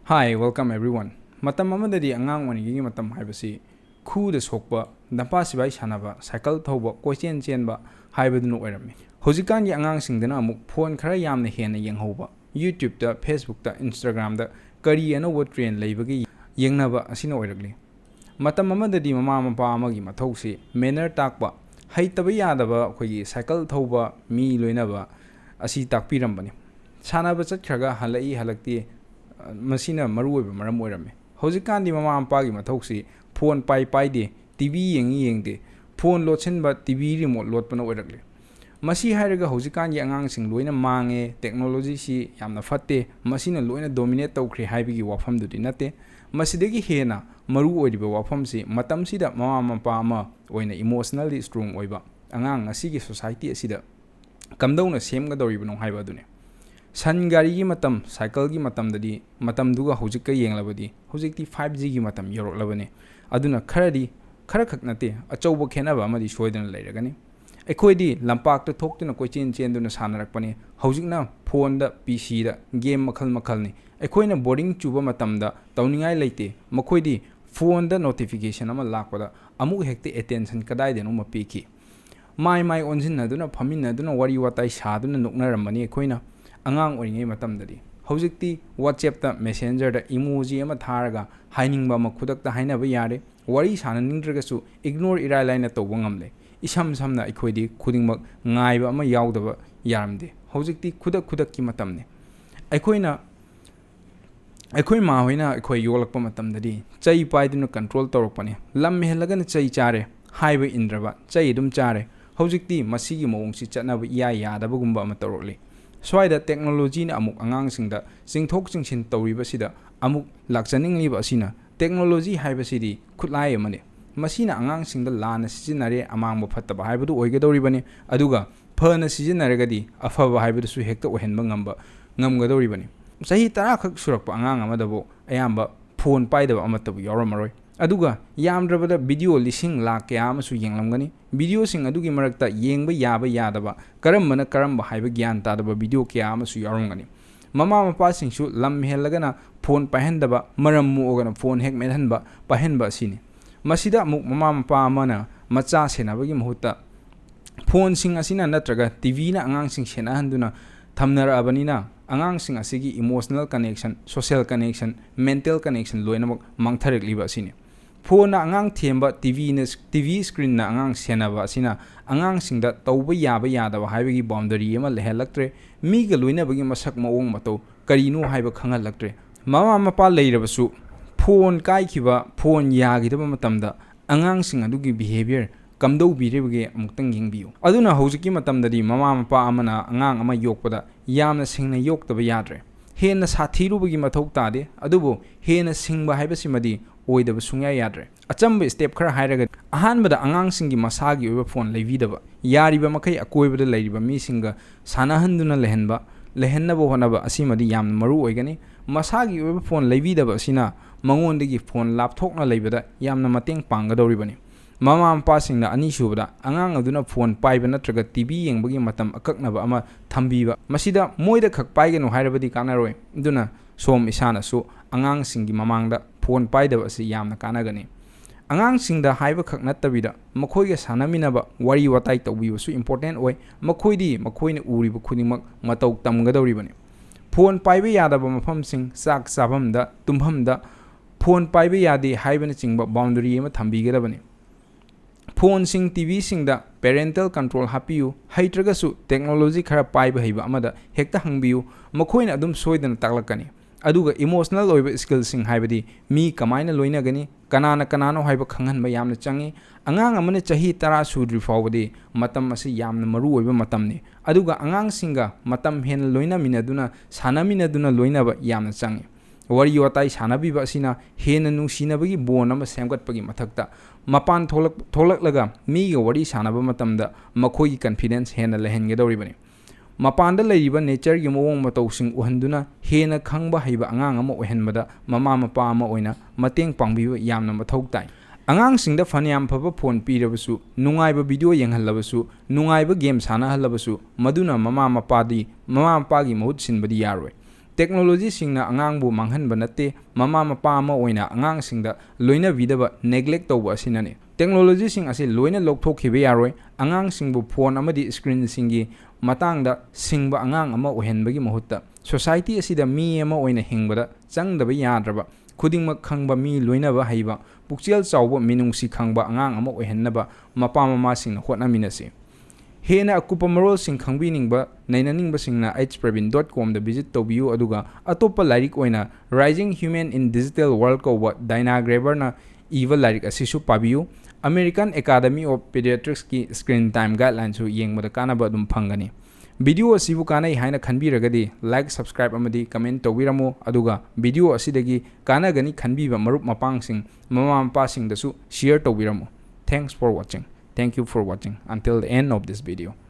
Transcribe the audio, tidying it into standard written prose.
Hi, welcome everyone. Matam amadadi angang wanigi matam haibasi khu da sokpa dampa sibai sanaba cycle thoba kochen chenba haibadunu oirami. Hojikan gi angang singdana amuk phone khara yamna hena yenghoba. YouTube da, Facebook da, Instagram da kari anoba trend leibagi yengnaba asina oiragli. Matam amadadi mama mapa amagi mathausi manner takpa haitaba yadaba khogi cycle thoba mi loinaba asi takpirambani. Sanaba chatkhraga halai halakti masina maruoiba maram oirame. Hojikandi mama ampagi mathausi phone pai de TV yengde phone lotchenba TV remote lotpana oirakle. Masi hairaga hojikangi angangsing loina mange technology si yamna fatte masina loina dominate tawkhre haibigi wafam dudi nate masidegi hena maru oiriba wafam si matam sida mama mapa ama oina emotionally strong oiba angang asigi society asida kamdauna semgadoribano haiba dune. San gari gi matam cycle gi matam dadi matam duga hojik ka yenglabadi hojik ti 5G gi matam yorok labane aduna khara khak nate achouba khenaba amadi soidana leiragani ekhoi lampak ta thoktuna koichin chenduna sanarakpani hojikna phone da PC da game makhal ni ekhoi na boarding chuba matam da tawningai leite makhoi di phone da notification ama lakpada amuk hekte attention kadai denu mapiki mai onjin na duna phamin na duna wari watai saduna noknaramani ekhoi na angang oringai matam dadi hojikti WhatsApp ta Messenger da emoji ama tharaga hainingba ama khudak ta hainaba yare wari sana ningdragasu ignore irai laina tawba ngamle isam samna ikhoidi khudingmak ngaiba ama yaudaba yaramde hojikti khudak ki matamne aikoi ma hoina aikoi yolakpa matam dadi chai paiduna control tawrokpani lam mehelaga na chai chare haiba indraba chai dum chare hojikti masigi mawongsi chatnaba yadaba gumba ama tawrokli Swaida technology na amuk angang singda singthok singsin tawriba sida amuk lakchaning liba asina technology haiba sidi khutlai amane masina angang singda lana sijinare amangba phattaba haibadu oigadoribani aduga phana sijinaragadi afaba haibadu su hekta ohenba ngamgadoribani sahi 10 khak surakpa angang amadabo ayamba phone paidaba amatabu yawramaroi aduga yamdrabada video lising lakh kya amasu yenglamgani video sing adugi marakta yengba yadaba karamba haiba gyan tadaba video kya amasu yarungani mama mapa singsu lam helagana phone pahendaba maram mu ogana phone hek medhanba pahenba sini masida muk mama mapa amana macha senabagi mahutta phone sing asina natraga TV na angang sing senahanduna thamnara abanina angang sing asigi emotional connection social connection mental connection loinamak mangtharek liba sini phone na angang themba TV screen na angang senaba asina angang singda tawba yadaba haibagi boundary ama lehelaktre mi ga loinabagi masak maong mato karino haiba khangalaktre mama mapa leirabasu phone kaikhiba phone yagidaba matamda angang sing adugi behavior kamdau birebage amuktang yengbiu aduna hojiki matamdadi mama mapa amana angang ama yokpada yamna singna yoktaba yadre hena sathirubagi mathok tade adubo hena singba haibasimadi oidaba sungya yadre achamba step khara hairaga ahanbada angang singi masagi oiba phone levidaba yariba makai akoibada leiriba mi singa sanahanduna lehennaba honaba asimadi yamna maru oigani masagi oiba phone levidaba asina mangondagi phone lapthokna leibada yamna mateng panggadoribani mama mapa singna ani subada angang aduna phone paiba natraga TV yengbagi matam akaknaba ama thambiba masida moida khak paigeno hairabadi kanaroi duna som isana su angang singi mamangda phone paidaba asi yamna kanagani angang singda haiba khak nattabida makhoiga sanaminaba wari watai tawbiba su important oi makhoina uriba khudingmak matau tamgadoribani phone paiba yadaba mafam sing sak sabamda tumhamda phone paiba yade haibana chingba boundary ama thambigadabani phone sing TV singda parental control hapiu haitragasu technology khara paiba haiba amada hekta hangbiu makhoina adum soidana taklakani aduga emotional oiba skill sing haibadi mi kamaina loinagani kanano haiba khanghanba yamna changi angang amane chahi 10 sudri fawbadi matam asi yamna maru oiba matamni aduga angang singa matam hen loina minaduna sanaminaduna loinaba yamna changi wari watai sanabiba asina hena nungsinabagi bon ama semgatpagi mathakta mapan tholak miga wari sanaba matamda makhoi confidence hena lehengedoribani mapanda leiriba nature gi mawong matawsing uhanduna hena khangba haiba angang ama ohenbada mama mapa ama oina mateng pangbiba yamna mathau tai angang singda fanyam phaba phone pirabasu nungaiba video yenghallabasu nungaiba game sana hallabasu maduna mama mapa gi mahut sinbadi yaroi ꯇꯦꯛꯅꯣꯂꯣꯖꯤꯁꯤꯡꯅ ꯑꯉꯥꯡꯕꯨ ꯃꯥꯡꯍꯟꯕ ꯅꯠꯇꯦ, ꯃꯃꯥ ꯃꯄꯥ ꯑꯃ ꯑꯣꯏꯅ ꯑꯉꯥꯡꯁꯤꯡꯗ ꯂꯣꯏꯅꯕꯤꯗꯕ neglect ꯇꯧꯕ ꯑꯁꯤꯅꯅꯤ꯫ ꯇꯦꯛꯅꯣꯂꯣꯖꯤꯁꯤꯡ ꯑꯁꯤ ꯂꯣꯏꯅ ꯂꯧꯊꯣꯛꯈꯤꯕ ꯌꯥꯔꯣꯏ꯫ ꯑꯉꯥꯡꯁꯤꯡꯕꯨ ꯐꯣꯟ ꯑꯃꯗꯤ ꯁ꯭ꯀ꯭ꯔꯤꯟꯁꯤꯡꯒꯤ ꯃꯇꯥꯡꯗ ꯁꯤꯡꯕ ꯑꯉꯥꯡ ꯑꯃ ꯑꯣꯏꯍꯟꯕꯒꯤ ꯃꯍꯨꯠꯇ ꯁꯣꯁꯥꯏꯇꯤ ꯑꯁꯤꯗ ꯃꯤ ꯑꯃ ꯑꯣꯏꯅ ꯍꯤꯡꯕꯗ ꯆꯪꯗꯕ ꯌꯥꯗ꯭ꯔꯕ, ꯈꯨꯗꯤꯡꯃꯛ ꯈꯪꯕ, ꯃꯤ ꯂꯣꯏꯅꯕ ꯍꯩꯕ, ꯄꯨꯛꯆꯦꯜ ꯆꯥꯎꯕ, ꯃꯤꯅꯨꯡꯁꯤ ꯈꯪꯕ ꯑꯉꯥꯡ ꯑꯃ ꯑꯣꯏꯍꯟꯅꯕ ꯃꯄꯥ ꯃꯃꯥꯁꯤꯡꯅ ꯍꯣꯠꯅꯃꯤꯟꯅꯁꯤ꯫ ꯍꯦꯟꯅ ꯑꯀꯨꯞꯄ ꯃꯔꯣꯜꯁꯤꯡ ꯈꯪꯕꯤꯅꯤꯡꯕ ꯅꯩꯅꯅꯤꯡꯕꯁꯤꯡꯅ hpravin.com ꯗ ꯚꯤꯖꯤꯠ ꯇꯧꯕꯤꯌꯨ, ꯑꯗꯨꯒ ꯑꯇꯣꯞꯄ ꯂꯥꯏꯔꯤꯛ ꯑꯣꯏꯅ raising human in digital world ꯀꯧꯕ ꯗꯥꯏꯅꯥ ꯒ꯭ꯔꯦꯕꯔꯅ ꯏꯕ ꯂꯥꯏꯔꯤꯛ ꯑꯁꯤꯁꯨ ꯄꯥꯕꯤꯌꯨ꯫ ꯑꯃꯦꯔꯤꯀꯟ ꯑꯦꯀꯥꯗꯃꯤ ꯑꯣꯐ ꯄꯤꯗꯤꯌꯥꯇ꯭ꯔꯤꯛꯁꯀꯤ ꯁ꯭ꯀ꯭ꯔꯤꯟ ꯇꯥꯏꯝ ꯒꯥꯏꯗꯂꯥꯏꯟꯁꯨ ꯌꯦꯡꯕꯗ ꯀꯥꯟꯅꯕ ꯑꯗꯨꯝ ꯐꯪꯒꯅꯤ꯫ ꯚꯤꯗꯤꯑꯣ ꯑꯁꯤꯕꯨ ꯀꯥꯟꯅꯩ ꯍꯥꯏꯅ ꯈꯟꯕꯤꯔꯒꯗꯤ ꯂꯥꯏꯛ, ꯁꯕꯁꯀ꯭ꯔꯥꯏꯕ ꯑꯃꯗꯤ ꯀꯃꯦꯟꯠ ꯇꯧꯕꯤꯔꯝꯃꯨ, ꯑꯗꯨꯒ ꯚꯤꯗꯤꯑꯣ ꯑꯁꯤꯗꯒꯤ ꯀꯥꯟꯅꯒꯅꯤ ꯈꯟꯕꯤꯕ ꯃꯔꯨꯞ ꯃꯄꯥꯡꯁꯤꯡ, ꯃꯃꯥ ꯃꯄꯥꯁꯤꯡꯗꯁꯨ ꯁꯤꯌꯔ ꯇꯧꯕꯤꯔꯝꯃꯨ꯫ Thanks for watching. Thank you for watching until the end of this video.